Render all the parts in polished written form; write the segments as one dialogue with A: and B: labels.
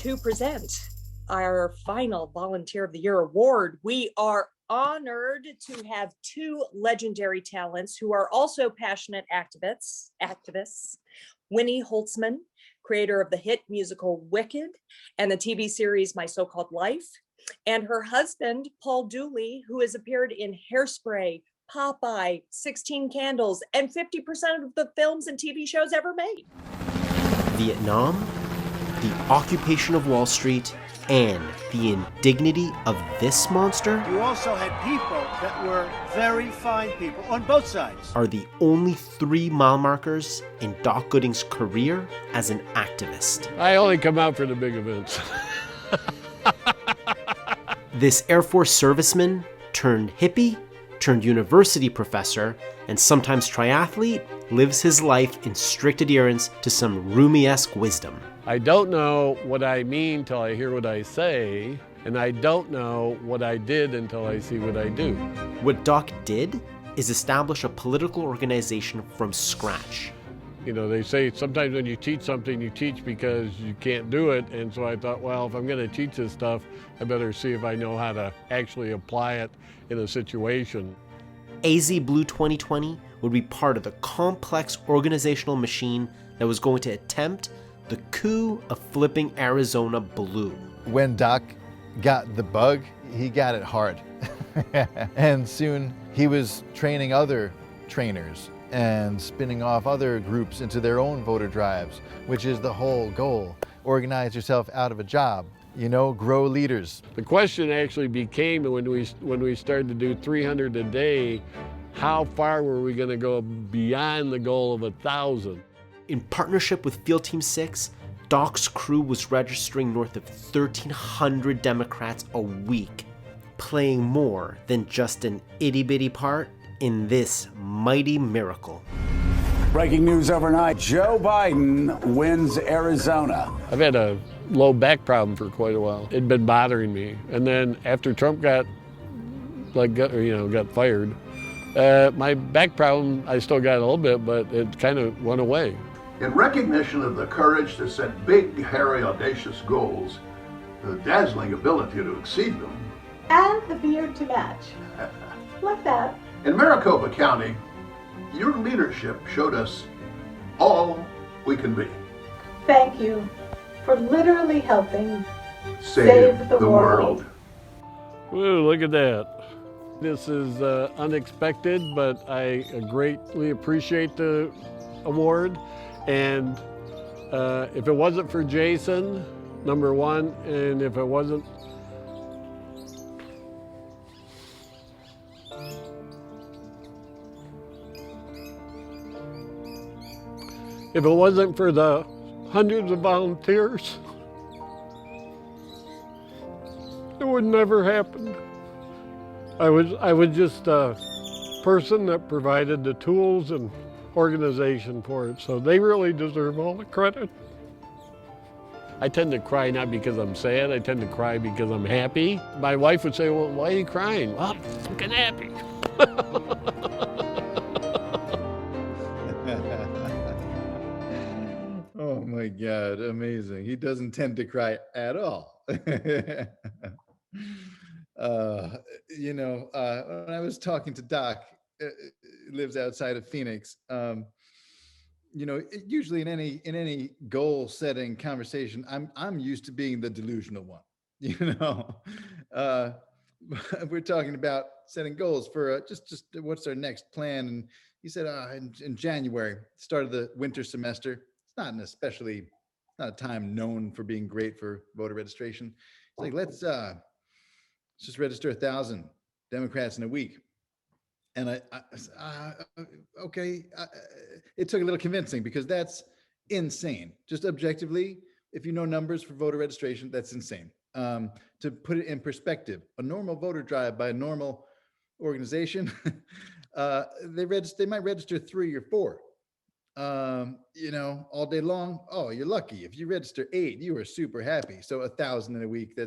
A: to present our final Volunteer of the Year award. We are honored to have two legendary talents who are also passionate activists. Winnie Holtzman, creator of the hit musical Wicked and the TV series My So-Called Life, and her husband, Paul Dooley, who has appeared in Hairspray, Popeye, 16 Candles, and 50% of the films and TV shows ever made.
B: Vietnam, the occupation of Wall Street, and the indignity of this monster
C: You also had people that were very fine people on both sides.
B: are the only 3 mile markers in Doc Gooding's career as an activist.
D: I only come out for the big events.
B: This Air Force serviceman turned hippie, turned university professor, and sometimes triathlete lives his life in strict adherence to some Rumi-esque wisdom.
D: I don't know what I mean till I hear what I say, and I don't know what I did until I see what I do.
B: What Doc did is establish a political organization from scratch.
D: You know, they say sometimes when you teach something, you teach because you can't do it, and so I thought, well, if I'm going to teach this stuff, I better see if I know how to actually apply it in a situation.
B: AZ Blue 2020 would be part of the complex organizational machine that was going to attempt the coup of flipping Arizona blue.
E: When Doc got the bug, he got it hard. And soon he was training other trainers and spinning off other groups into their own voter drives, which is the whole goal. Organize yourself out of a job, grow leaders.
D: The question actually became when we started to do 300 a day, how far were we going to go beyond the goal of 1,000?
B: In partnership with Field Team 6, Doc's crew was registering north of 1,300 Democrats a week, playing more than just an itty-bitty part in this mighty miracle.
F: Breaking news overnight, Joe Biden wins Arizona.
D: I've had a low back problem for quite a while. It'd been bothering me. And then after Trump got fired, my back problem, I still got a little bit, but it kind of went away.
G: In recognition of the courage to set big, hairy, audacious goals, the dazzling ability to exceed them,
H: and the beard to match. Like that.
G: in Maricopa County, your leadership showed us all we can be.
H: Thank you for literally helping
G: Save the world.
D: Woo, look at that. This is unexpected, but I greatly appreciate the award. And if it wasn't for Jason, number one, and if it wasn't for the hundreds of volunteers, it would never happen. I was just a person that provided the tools and organization for it, so they really deserve all the credit. I tend to cry not because I'm sad, I tend to cry because I'm happy. My wife would say, well, why are you crying? Well, I'm fucking happy.
E: Oh my God, amazing. He doesn't tend to cry at all. When I was talking to Doc, lives outside of Phoenix, usually in any goal setting conversation, I'm used to being the delusional one. We're talking about setting goals for just what's our next plan. And he said, in January, start of the winter semester, it's not a time known for being great for voter registration. It's like, let's just register 1,000 Democrats in a week. And okay. It took a little convincing because that's insane. Just objectively, if you know numbers for voter registration, that's insane. To put it in perspective, a normal voter drive by a normal organization, they might register 3 or 4. All day long. Oh, you're lucky. If you register 8, you are super happy. So 1,000 in a week,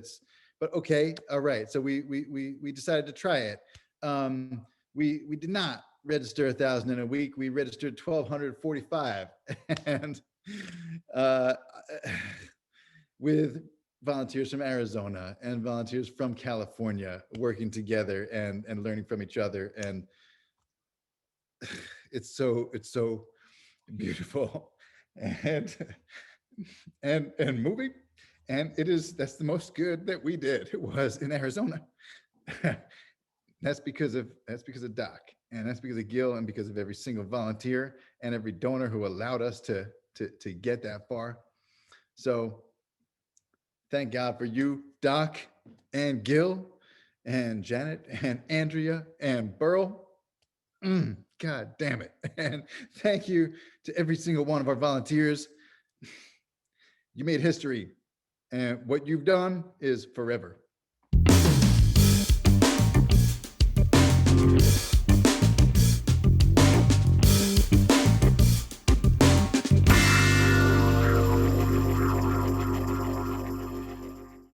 E: but okay. All right. So we decided to try it. We did not register 1,000 in a week. We registered 1,245. And with volunteers from Arizona and volunteers from California working together and learning from each other. And it's so beautiful and moving. And that's the most good that we did. It was in Arizona. That's because of Doc, and that's because of Gil, and because of every single volunteer and every donor who allowed us to get that far. So thank God for you, Doc and Gil and Janet and Andrea and Burl. God damn it. And thank you to every single one of our volunteers. You made history, and what you've done is forever.